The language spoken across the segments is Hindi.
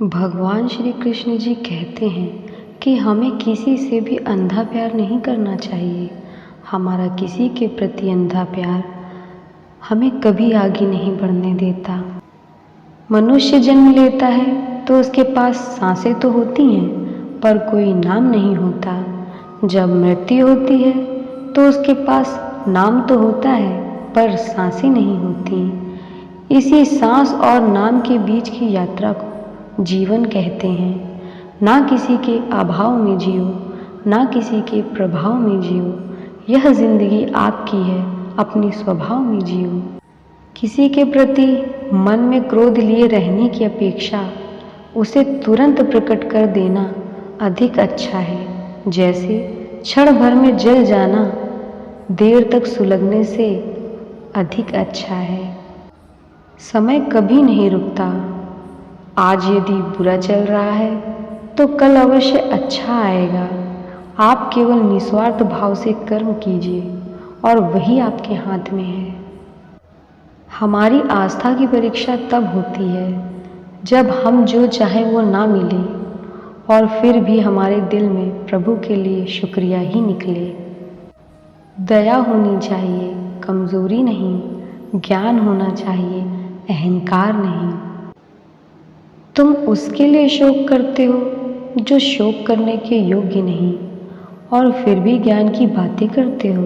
भगवान श्री कृष्ण जी कहते हैं कि हमें किसी से भी अंधा प्यार नहीं करना चाहिए। हमारा किसी के प्रति अंधा प्यार हमें कभी आगे नहीं बढ़ने देता। मनुष्य जन्म लेता है तो उसके पास सांसें तो होती हैं, पर कोई नाम नहीं होता। जब मृत्यु होती है तो उसके पास नाम तो होता है, पर सांसें नहीं होती। इसी सांस और नाम के बीच की यात्रा को जीवन कहते हैं। ना किसी के अभाव में जियो, ना किसी के प्रभाव में जियो। यह जिंदगी आपकी है, अपने स्वभाव में जियो। किसी के प्रति मन में क्रोध लिए रहने की अपेक्षा उसे तुरंत प्रकट कर देना अधिक अच्छा है। जैसे क्षण भर में जल जाना देर तक सुलगने से अधिक अच्छा है। समय कभी नहीं रुकता। आज यदि बुरा चल रहा है तो कल अवश्य अच्छा आएगा। आप केवल निस्वार्थ भाव से कर्म कीजिए और वही आपके हाथ में है। हमारी आस्था की परीक्षा तब होती है जब हम जो चाहें वो ना मिले और फिर भी हमारे दिल में प्रभु के लिए शुक्रिया ही निकले। दया होनी चाहिए, कमजोरी नहीं। ज्ञान होना चाहिए, अहंकार नहीं। तुम उसके लिए शोक करते हो जो शोक करने के योग्य नहीं, और फिर भी ज्ञान की बातें करते हो।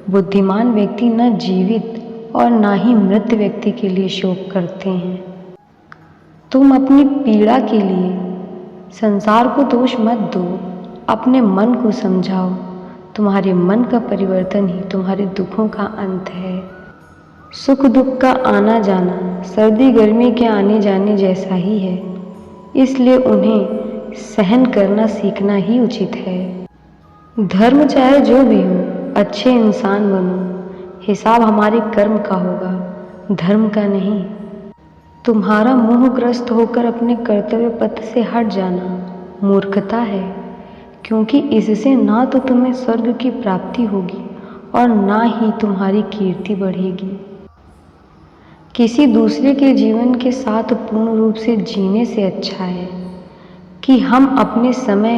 बुद्धिमान व्यक्ति न जीवित और ना ही मृत व्यक्ति के लिए शोक करते हैं। तुम अपनी पीड़ा के लिए संसार को दोष मत दो, अपने मन को समझाओ। तुम्हारे मन का परिवर्तन ही तुम्हारे दुखों का अंत है। सुख दुख का आना जाना सर्दी गर्मी के आने जाने जैसा ही है, इसलिए उन्हें सहन करना सीखना ही उचित है। धर्म चाहे जो भी हो, अच्छे इंसान बनो। हिसाब हमारे कर्म का होगा, धर्म का नहीं। तुम्हारा मोहग्रस्त होकर अपने कर्तव्य पथ से हट जाना मूर्खता है, क्योंकि इससे ना तो तुम्हें स्वर्ग की प्राप्ति होगी और ना ही तुम्हारी कीर्ति बढ़ेगी। किसी दूसरे के जीवन के साथ पूर्ण रूप से जीने से अच्छा है कि हम अपने समय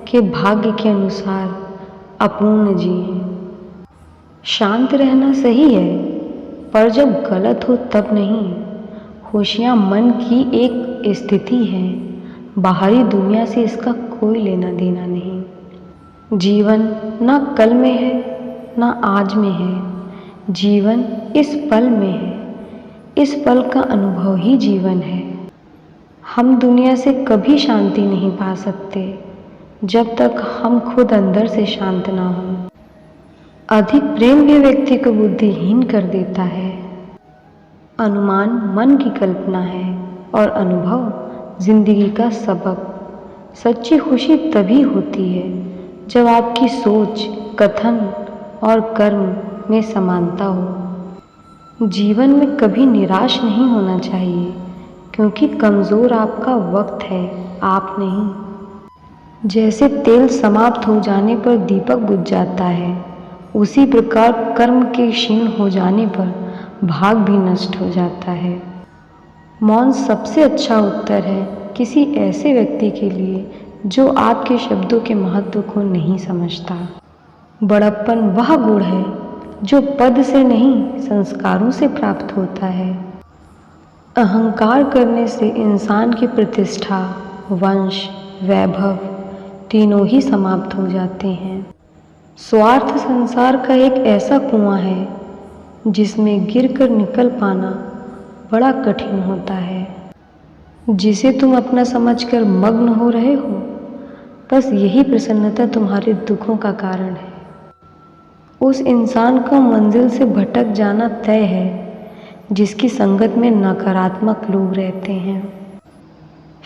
के भाग्य के अनुसार अपूर्ण जिएं। शांत रहना सही है, पर जब गलत हो तब नहीं। होशियां मन की एक स्थिति है, बाहरी दुनिया से इसका कोई लेना देना नहीं। जीवन ना कल में है ना आज में है, जीवन इस पल में है। इस पल का अनुभव ही जीवन है। हम दुनिया से कभी शांति नहीं पा सकते जब तक हम खुद अंदर से शांत ना हों। अधिक प्रेम भी व्यक्ति को बुद्धिहीन कर देता है। अनुमान मन की कल्पना है और अनुभव जिंदगी का सबक। सच्ची खुशी तभी होती है जब आपकी सोच, कथन और कर्म में समानता हो। जीवन में कभी निराश नहीं होना चाहिए, क्योंकि कमज़ोर आपका वक्त है, आप नहीं। जैसे तेल समाप्त हो जाने पर दीपक बुझ जाता है, उसी प्रकार कर्म के क्षीण हो जाने पर भाग भी नष्ट हो जाता है। मौन सबसे अच्छा उत्तर है किसी ऐसे व्यक्ति के लिए जो आपके शब्दों के महत्व को नहीं समझता। बड़प्पन वह गुण है जो पद से नहीं संस्कारों से प्राप्त होता है। अहंकार करने से इंसान की प्रतिष्ठा, वंश, वैभव तीनों ही समाप्त हो जाते हैं। स्वार्थ संसार का एक ऐसा कुआं है जिसमें गिरकर निकल पाना बड़ा कठिन होता है। जिसे तुम अपना समझकर मग्न हो रहे हो, बस यही प्रसन्नता तुम्हारे दुखों का कारण है। उस इंसान का मंजिल से भटक जाना तय है जिसकी संगत में नकारात्मक लोग रहते हैं।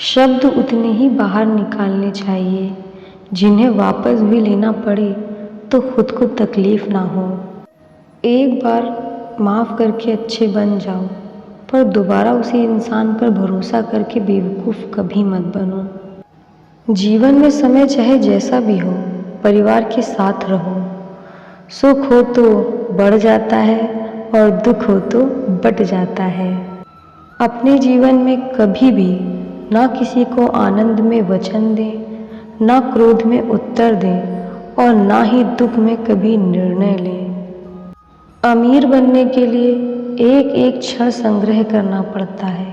शब्द उतने ही बाहर निकालने चाहिए जिन्हें वापस भी लेना पड़े तो खुद को तकलीफ ना हो। एक बार माफ़ करके अच्छे बन जाओ, पर दोबारा उसी इंसान पर भरोसा करके बेवकूफ़ कभी मत बनो। जीवन में समय चाहे जैसा भी हो, परिवार के साथ रहो। सुख हो तो बढ़ जाता है और दुख हो तो बट जाता है। अपने जीवन में कभी भी ना किसी को आनंद में वचन दें, ना क्रोध में उत्तर दें और ना ही दुख में कभी निर्णय लें। अमीर बनने के लिए एक एक क्षण संग्रह करना पड़ता है,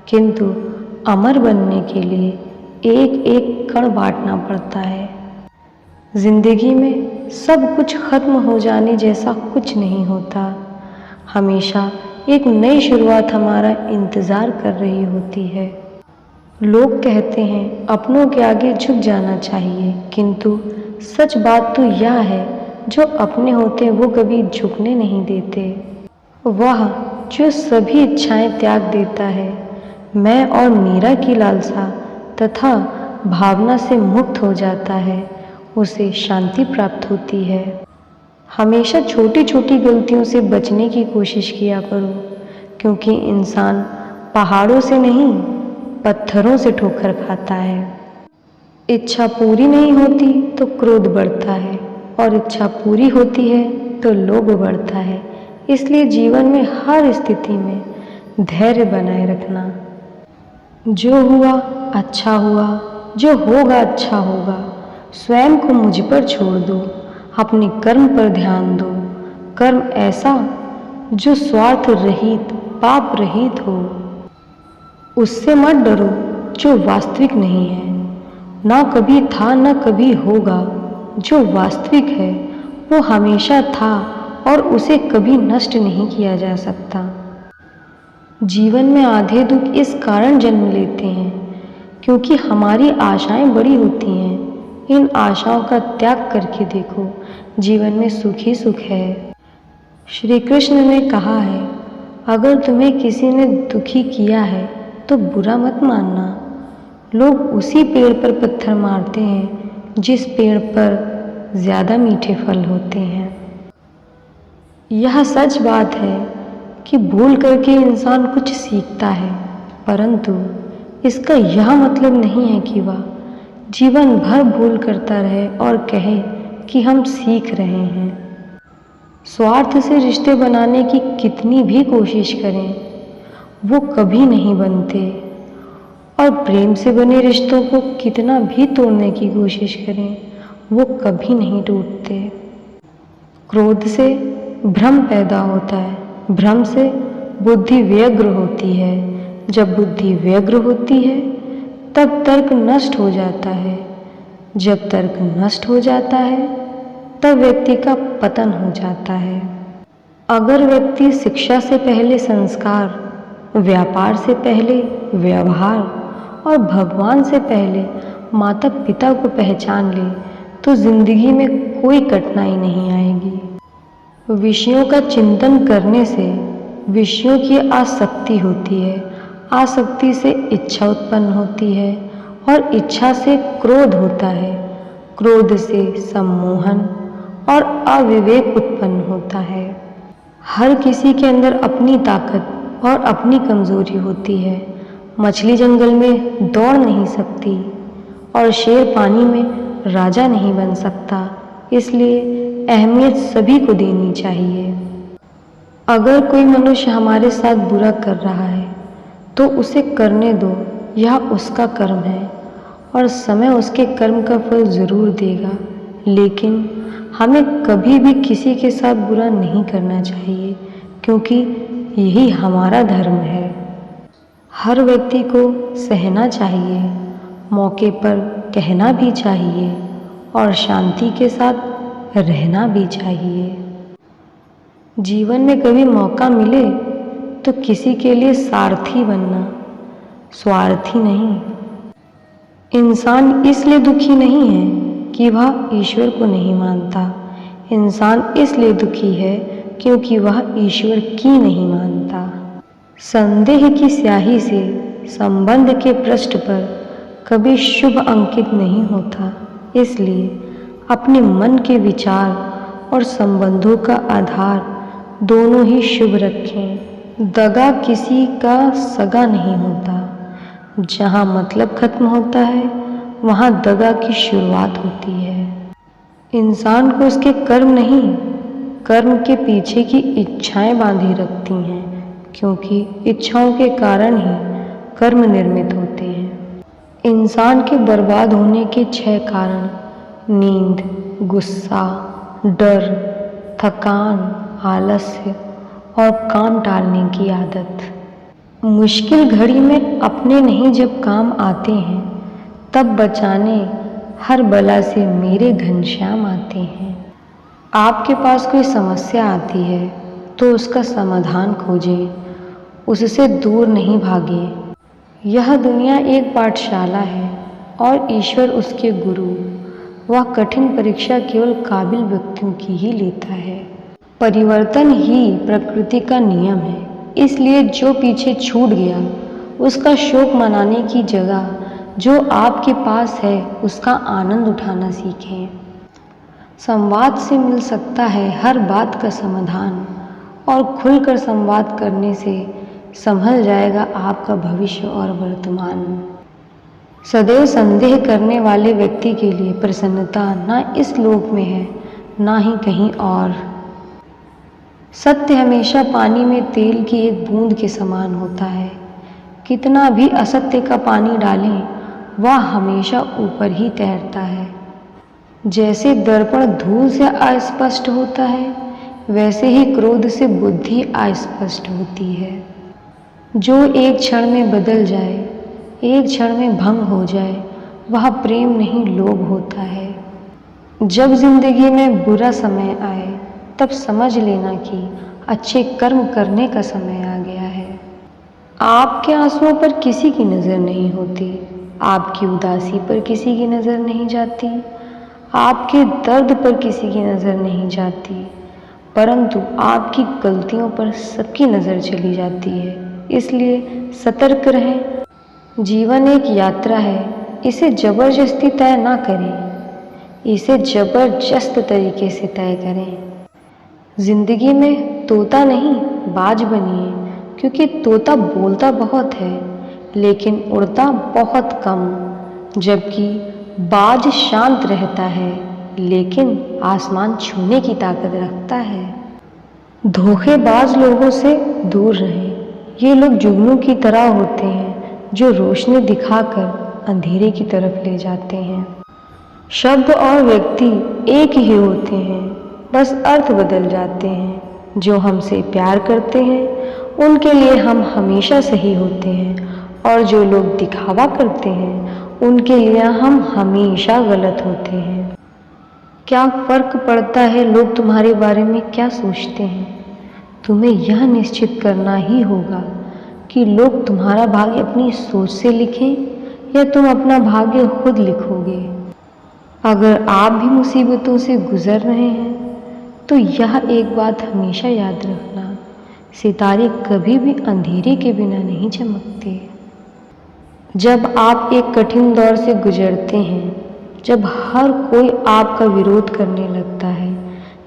किंतु अमर बनने के लिए एक एक कण बांटना पड़ता है। जिंदगी में सब कुछ खत्म हो जाने जैसा कुछ नहीं होता। हमेशा एक नई शुरुआत हमारा इंतज़ार कर रही होती है। लोग कहते हैं अपनों के आगे झुक जाना चाहिए, किंतु सच बात तो यह है, जो अपने होते वो कभी झुकने नहीं देते। वह जो सभी इच्छाएं त्याग देता है, मैं और मेरा की लालसा तथा भावना से मुक्त हो जाता है, उसे शांति प्राप्त होती है। हमेशा छोटी छोटी गलतियों से बचने की कोशिश किया करो, क्योंकि इंसान पहाड़ों से नहीं पत्थरों से ठोकर खाता है। इच्छा पूरी नहीं होती तो क्रोध बढ़ता है, और इच्छा पूरी होती है तो लोभ बढ़ता है। इसलिए जीवन में हर स्थिति में धैर्य बनाए रखना। जो हुआ अच्छा हुआ, जो होगा अच्छा होगा। स्वयं को मुझ पर छोड़ दो, अपने कर्म पर ध्यान दो। कर्म ऐसा जो स्वार्थ रहित, पाप रहित हो। उससे मत डरो जो वास्तविक नहीं है, ना कभी था ना कभी होगा। जो वास्तविक है वो हमेशा था और उसे कभी नष्ट नहीं किया जा सकता। जीवन में आधे दुख इस कारण जन्म लेते हैं क्योंकि हमारी आशाएं बड़ी होती हैं। इन आशाओं का त्याग करके देखो, जीवन में सुख ही सुख है। श्री कृष्ण ने कहा है, अगर तुम्हें किसी ने दुखी किया है तो बुरा मत मानना। लोग उसी पेड़ पर पत्थर मारते हैं जिस पेड़ पर ज़्यादा मीठे फल होते हैं। यह सच बात है कि भूल करके इंसान कुछ सीखता है, परंतु इसका यह मतलब नहीं है कि वह जीवन भर भूल करता रहे और कहे कि हम सीख रहे हैं। स्वार्थ से रिश्ते बनाने की कितनी भी कोशिश करें, वो कभी नहीं बनते, और प्रेम से बने रिश्तों को कितना भी तोड़ने की कोशिश करें, वो कभी नहीं टूटते। क्रोध से भ्रम पैदा होता है, भ्रम से बुद्धि व्यग्र होती है। जब बुद्धि व्यग्र होती है तब तर्क नष्ट हो जाता है। जब तर्क नष्ट हो जाता है तब व्यक्ति का पतन हो जाता है। अगर व्यक्ति शिक्षा से पहले संस्कार, व्यापार से पहले व्यवहार और भगवान से पहले माता पिता को पहचान ले तो जिंदगी में कोई कठिनाई नहीं आएगी। विषयों का चिंतन करने से विषयों की आसक्ति होती है, आसक्ति से इच्छा उत्पन्न होती है और इच्छा से क्रोध होता है, क्रोध से सम्मोहन और अविवेक उत्पन्न होता है। हर किसी के अंदर अपनी ताकत और अपनी कमजोरी होती है। मछली जंगल में दौड़ नहीं सकती और शेर पानी में राजा नहीं बन सकता, इसलिए अहमियत सभी को देनी चाहिए। अगर कोई मनुष्य हमारे साथ बुरा कर रहा है तो उसे करने दो, यह उसका कर्म है और समय उसके कर्म का फल ज़रूर देगा। लेकिन हमें कभी भी किसी के साथ बुरा नहीं करना चाहिए, क्योंकि यही हमारा धर्म है। हर व्यक्ति को सहना चाहिए, मौके पर कहना भी चाहिए और शांति के साथ रहना भी चाहिए। जीवन में कभी मौका मिले तो किसी के लिए सारथी बनना, स्वार्थी नहीं। इंसान इसलिए दुखी नहीं है कि वह ईश्वर को नहीं मानता, इंसान इसलिए दुखी है क्योंकि वह ईश्वर की नहीं मानता। संदेह की स्याही से संबंध के पृष्ठ पर कभी शुभ अंकित नहीं होता, इसलिए अपने मन के विचार और संबंधों का आधार दोनों ही शुभ रखें। दगा किसी का सगा नहीं होता। जहाँ मतलब खत्म होता है वहाँ दगा की शुरुआत होती है। इंसान को उसके कर्म नहीं, कर्म के पीछे की इच्छाएं बांधी रखती हैं, क्योंकि इच्छाओं के कारण ही कर्म निर्मित होते हैं। इंसान के बर्बाद होने के 6 कारण: नींद, गुस्सा, डर, थकान, आलस्य और काम टालने की आदत। मुश्किल घड़ी में अपने नहीं जब काम आते हैं, तब बचाने हर बला से मेरे घनश्याम आते हैं। आपके पास कोई समस्या आती है तो उसका समाधान खोजें, उससे दूर नहीं भागें। यह दुनिया एक पाठशाला है और ईश्वर उसके गुरु। वह कठिन परीक्षा केवल काबिल व्यक्तियों की ही लेता है। परिवर्तन ही प्रकृति का नियम है, इसलिए जो पीछे छूट गया उसका शोक मनाने की जगह जो आपके पास है उसका आनंद उठाना सीखें। संवाद से मिल सकता है हर बात का समाधान और खुलकर संवाद करने से संभल जाएगा आपका भविष्य और वर्तमान। सदैव संदेह करने वाले व्यक्ति के लिए प्रसन्नता ना इस लोक में है ना ही कहीं और। सत्य हमेशा पानी में तेल की एक बूंद के समान होता है। कितना भी असत्य का पानी डालें, वह हमेशा ऊपर ही तैरता है। जैसे दर्पण धूल से अस्पष्ट होता है, वैसे ही क्रोध से बुद्धि अस्पष्ट होती है। जो एक क्षण में बदल जाए, एक क्षण में भंग हो जाए, वह प्रेम नहीं लोभ होता है। जब जिंदगी में बुरा समय आए, तब समझ लेना कि अच्छे कर्म करने का समय आ गया है। आपके आंसुओं पर किसी की नज़र नहीं होती, आपकी उदासी पर किसी की नज़र नहीं जाती, आपके दर्द पर किसी की नज़र नहीं जाती, परंतु आपकी गलतियों पर सबकी नज़र चली जाती है। इसलिए सतर्क रहें। जीवन एक यात्रा है, इसे जबरदस्ती तय ना करें, इसे जबरदस्त तरीके से तय करें। जिंदगी में तोता नहीं बाज बनिए, क्योंकि तोता बोलता बहुत है लेकिन उड़ता बहुत कम, जबकि बाज शांत रहता है लेकिन आसमान छूने की ताकत रखता है। धोखेबाज लोगों से दूर रहें। ये लोग जुगनू की तरह होते हैं जो रोशनी दिखाकर अंधेरे की तरफ ले जाते हैं। शब्द और व्यक्ति एक ही होते हैं, बस अर्थ बदल जाते हैं। जो हमसे प्यार करते हैं उनके लिए हम हमेशा सही होते हैं, और जो लोग दिखावा करते हैं उनके लिए हम हमेशा गलत होते हैं। क्या फर्क पड़ता है लोग तुम्हारे बारे में क्या सोचते हैं? तुम्हें यह निश्चित करना ही होगा कि लोग तुम्हारा भाग्य अपनी सोच से लिखें या तुम अपना भाग्य खुद लिखोगे। अगर आप भी मुसीबतों से गुजर रहे हैं तो यह एक बात हमेशा याद रखना, सितारे कभी भी अंधेरे के बिना नहीं चमकते। जब आप एक कठिन दौर से गुजरते हैं, जब हर कोई आपका विरोध करने लगता है,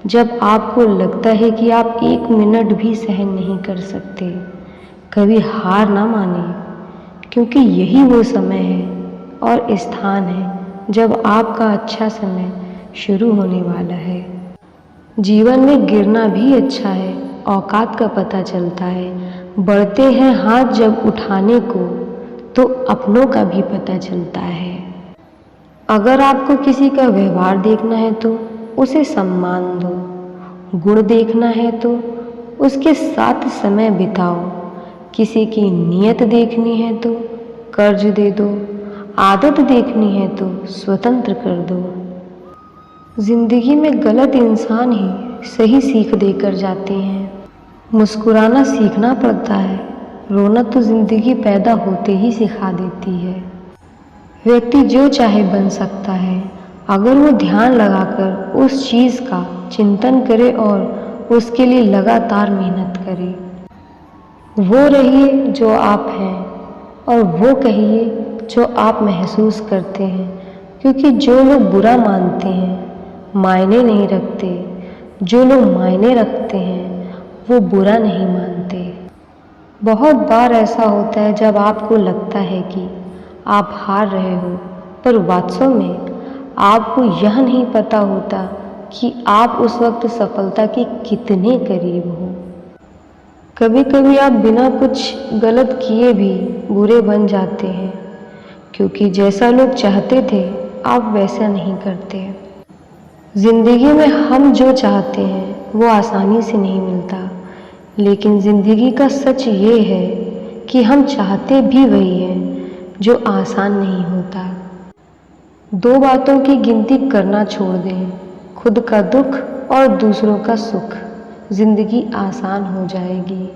जब आपको लगता है कि आप 1 मिनट भी सहन नहीं कर सकते, कभी हार ना माने, क्योंकि यही वो समय है और स्थान है जब आपका अच्छा समय शुरू होने वाला है। जीवन में गिरना भी अच्छा है, औकात का पता चलता है। बढ़ते हैं हाथ जब उठाने को, तो अपनों का भी पता चलता है। अगर आपको किसी का व्यवहार देखना है तो उसे सम्मान दो, गुण देखना है तो उसके साथ समय बिताओ, किसी की नीयत देखनी है तो कर्ज दे दो, आदत देखनी है तो स्वतंत्र कर दो। जिंदगी में गलत इंसान ही सही सीख देकर जाते हैं। मुस्कुराना सीखना पड़ता है, रोना तो जिंदगी पैदा होते ही सिखा देती है। व्यक्ति जो चाहे बन सकता है, अगर वो ध्यान लगाकर उस चीज़ का चिंतन करे और उसके लिए लगातार मेहनत करे। वो रहिए जो आप हैं और वो कहिए जो आप महसूस करते हैं, क्योंकि जो लोग बुरा मानते हैं मायने नहीं रखते, जो लोग मायने रखते हैं वो बुरा नहीं मानते। बहुत बार ऐसा होता है जब आपको लगता है कि आप हार रहे हो, पर वास्तव में आपको यह नहीं पता होता कि आप उस वक्त सफलता के कितने करीब हो। कभी कभी आप बिना कुछ गलत किए भी बुरे बन जाते हैं, क्योंकि जैसा लोग चाहते थे आप वैसा नहीं करते। ज़िंदगी में हम जो चाहते हैं वो आसानी से नहीं मिलता, लेकिन ज़िंदगी का सच ये है कि हम चाहते भी वही हैं जो आसान नहीं होता। दो बातों की गिनती करना छोड़ दें, खुद का दुख और दूसरों का सुख, ज़िंदगी आसान हो जाएगी।